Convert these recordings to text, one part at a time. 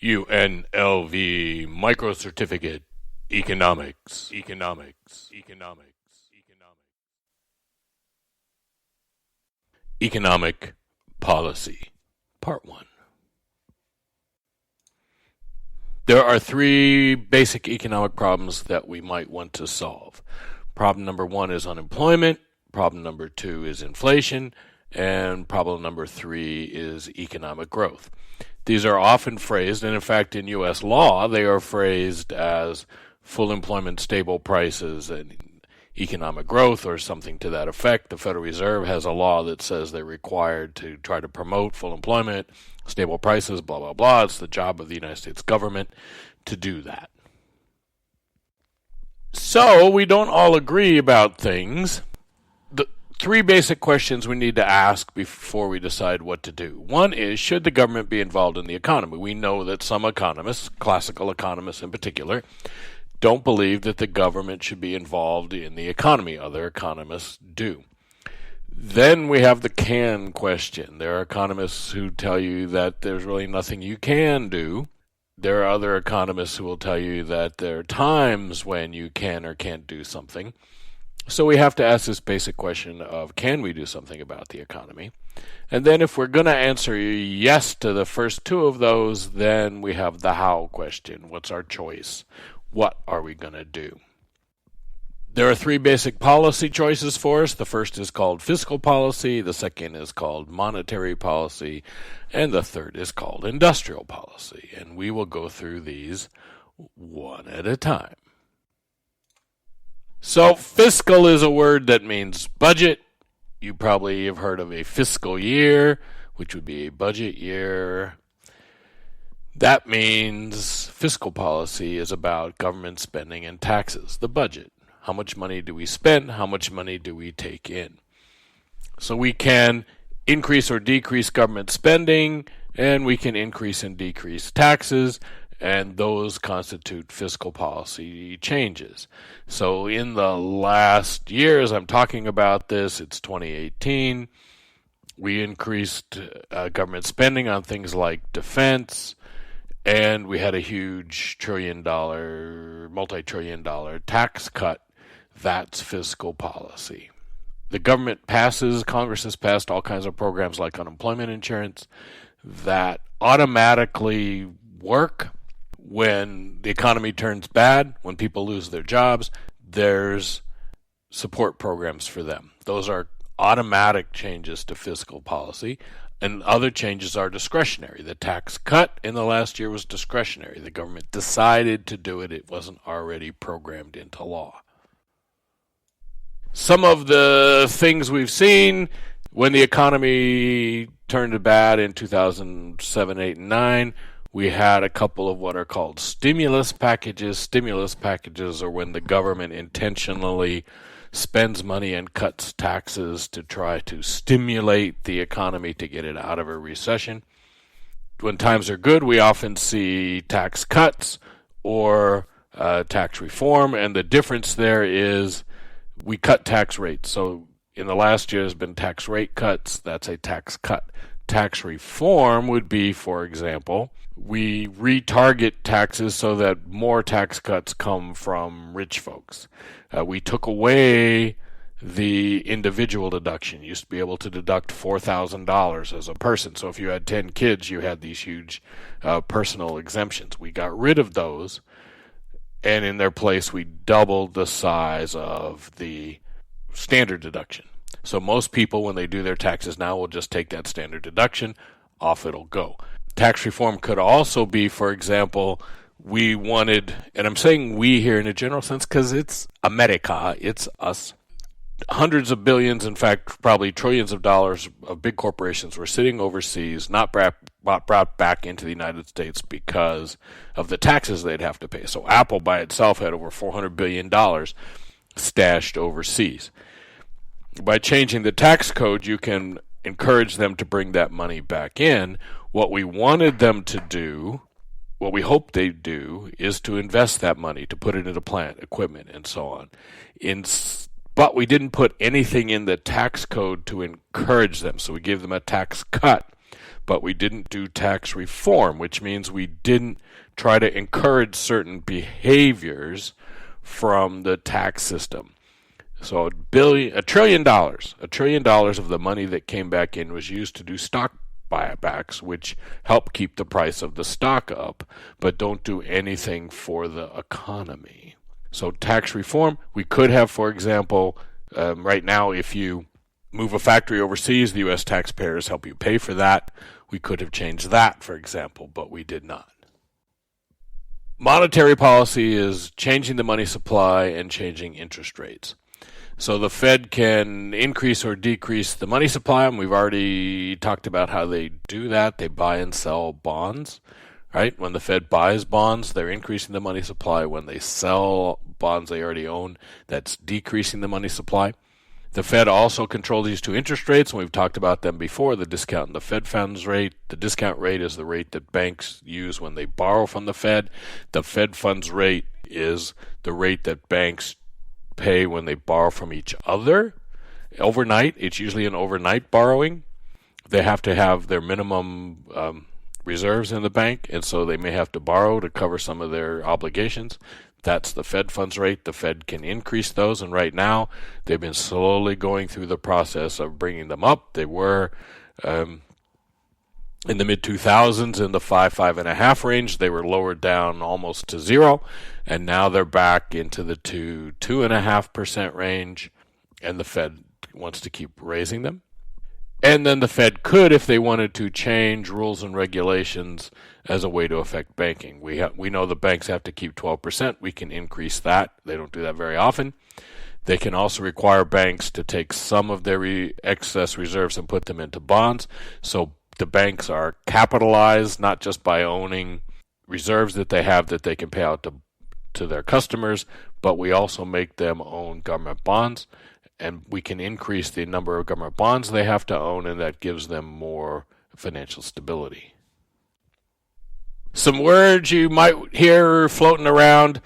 UNLV Microcertificate Economics. Economic Policy. Part 1. There are three basic economic problems that we might want to solve. Problem number 1 is unemployment. Problem number 2 is inflation. And problem number 3 is economic growth. These are often phrased, and in fact in U.S. law, they are phrased as full employment, stable prices, and economic growth, or something to that effect. The Federal Reserve has a law that says they're required to try to promote full employment, stable prices, blah, blah, blah. It's the job of the United States government to do that. So we don't all agree about things. The three basic questions we need to ask before we decide what to do. One is, should the government be involved in the economy? We know that some economists, classical economists in particular, don't believe that the government should be involved in the economy. Other economists do. Then we have the can question. There are economists who tell you that there's really nothing you can do. There are other economists who will tell you that there are times when you can or can't do something. So we have to ask this basic question of, can we do something about the economy? And then if we're going to answer yes to the first two of those, then we have the how question. What's our choice? What are we going to do? There are three basic policy choices for us. The first is called fiscal policy, the second is called monetary policy, and the third is called industrial policy. And we will go through these one at a time. So fiscal is a word that means budget. You probably have heard of a fiscal year, which would be a budget year. That means fiscal policy is about government spending and taxes, the budget. How much money do we spend? How much money do we take in? So we can increase or decrease government spending, and we can increase and decrease taxes, and those constitute fiscal policy changes. So in the last years, I'm talking about this, it's 2018, we increased government spending on things like defense, and we had a huge multi-trillion dollar tax cut. That's fiscal policy. The government Congress has passed all kinds of programs like unemployment insurance that automatically work. When the economy turns bad, when people lose their jobs, there's support programs for them. Those are automatic changes to fiscal policy, and other changes are discretionary. The tax cut in the last year was discretionary. The government decided to do it. It wasn't already programmed into law. Some of the things we've seen when the economy turned bad in 2007, 8, and 9, we had a couple of what are called stimulus packages. Stimulus packages are when the government intentionally spends money and cuts taxes to try to stimulate the economy to get it out of a recession. When times are good, we often see tax cuts or tax reform, and the difference there is we cut tax rates. So in the last year, there's been tax rate cuts. That's a tax cut. Tax reform would be, for example, we retarget taxes so that more tax cuts come from rich folks. We took away the individual deduction. You used to be able to deduct $4,000 as a person. So if you had 10 kids, you had these huge personal exemptions. We got rid of those, and in their place, we doubled the size of the standard deduction. So most people, when they do their taxes now, will just take that standard deduction, off it'll go. Tax reform could also be, for example, we wanted, and I'm saying we here in a general sense because it's America, it's us. Hundreds of billions, in fact, probably trillions of dollars of big corporations were sitting overseas, not brought back into the United States because of the taxes they'd have to pay. So Apple by itself had over $400 billion stashed overseas. By changing the tax code, you can encourage them to bring that money back in. What we wanted them to do, what we hope they do, is to invest that money, to put it into plant, equipment, and so on. But we didn't put anything in the tax code to encourage them, so we gave them a tax cut. but we didn't do tax reform, which means we didn't try to encourage certain behaviors from the tax system. So $1 trillion of the money that came back in was used to do stock buybacks, which help keep the price of the stock up, but don't do anything for the economy. So tax reform, we could have, for example, right now, if you move a factory overseas, the U.S. taxpayers help you pay for that. We could have changed that, for example, but we did not. Monetary policy is changing the money supply and changing interest rates. So the Fed can increase or decrease the money supply, and we've already talked about how they do that. They buy and sell bonds, right? When the Fed buys bonds, they're increasing the money supply. When they sell bonds they already own, that's decreasing the money supply. The Fed also controls these two interest rates, and we've talked about them before, the discount and the Fed funds rate. The discount rate is the rate that banks use when they borrow from the Fed. The Fed funds rate is the rate that banks pay when they borrow from each other overnight. It's usually an overnight borrowing. They have to have their minimum reserves in the bank, and so they may have to borrow to cover some of their obligations. That's the Fed funds rate. The Fed can increase those, and right now they've been slowly going through the process of bringing them up. They were in the mid-2000s in the 5.5 range. They were lowered down almost to zero, and now they're back into the 2.5% range, and the Fed wants to keep raising them. And then the Fed could, if they wanted to, change rules and regulations as a way to affect banking. We know the banks have to keep 12%. We can increase that. They don't do that very often. They can also require banks to take some of their excess reserves and put them into bonds. So the banks are capitalized not just by owning reserves that they have that they can pay out to their customers, but we also make them own government bonds. And we can increase the number of government bonds they have to own, and that gives them more financial stability. Some words you might hear floating around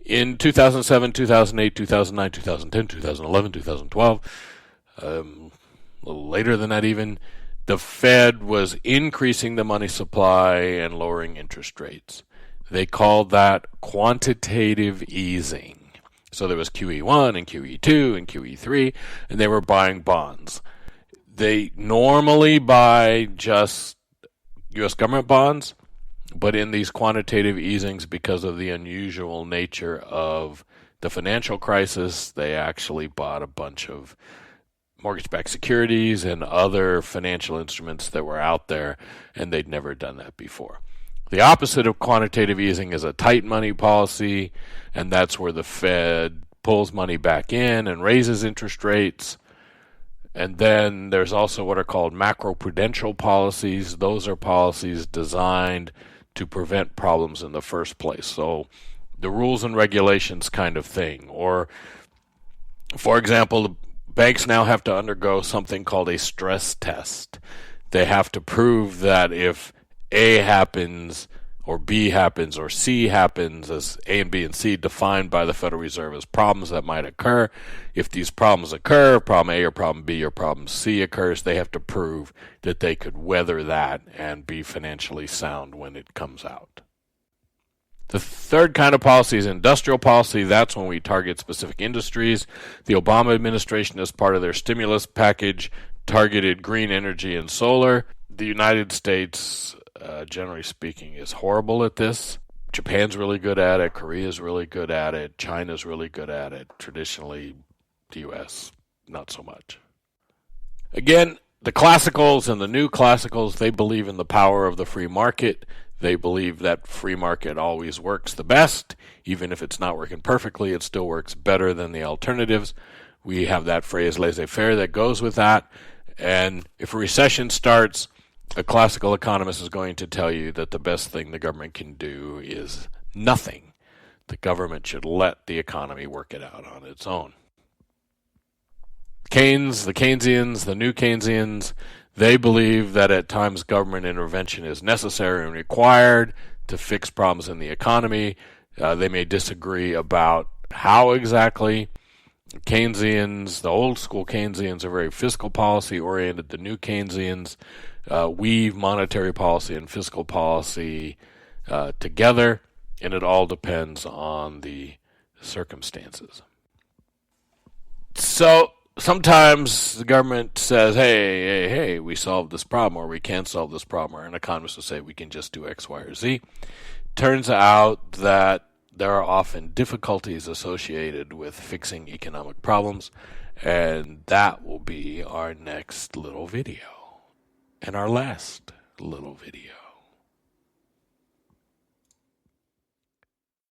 in 2007, 2008, 2009, 2010, 2011, 2012, a little later than that even, the Fed was increasing the money supply and lowering interest rates. They called that quantitative easing. So there was QE1 and QE2 and QE3, and they were buying bonds. They normally buy just U.S. government bonds, but in these quantitative easings, because of the unusual nature of the financial crisis, they actually bought a bunch of mortgage-backed securities and other financial instruments that were out there, and they'd never done that before. The opposite of quantitative easing is a tight money policy, and that's where the Fed pulls money back in and raises interest rates. And then there's also what are called macroprudential policies. Those are policies designed to prevent problems in the first place. So the rules and regulations kind of thing. Or, for example, the banks now have to undergo something called a stress test. They have to prove that if A happens, or B happens, or C happens, as A and B and C defined by the Federal Reserve as problems that might occur. If these problems occur, problem A or problem B or problem C occurs, they have to prove that they could weather that and be financially sound when it comes out. The third kind of policy is industrial policy. That's when we target specific industries. The Obama administration, as part of their stimulus package, targeted green energy and solar. The United States, generally speaking, is horrible at this. Japan's really good at it. Korea's really good at it. China's really good at it. Traditionally, the U.S., not so much. Again, the classicals and the new classicals, they believe in the power of the free market. They believe that free market always works the best. Even if it's not working perfectly, it still works better than the alternatives. We have that phrase laissez-faire that goes with that. And if a recession starts, a classical economist is going to tell you that the best thing the government can do is nothing. The government should let the economy work it out on its own. Keynes, the Keynesians, the new Keynesians, they believe that at times government intervention is necessary and required to fix problems in the economy. They may disagree about how exactly, Keynesians, the old school Keynesians, are very fiscal policy oriented. The new Keynesians weave monetary policy and fiscal policy together, and it all depends on the circumstances. So sometimes the government says, hey, we solved this problem, or we can't solve this problem, or an economist will say we can just do X, Y, or Z. Turns out that there are often difficulties associated with fixing economic problems, and that will be our next little video, and our last little video.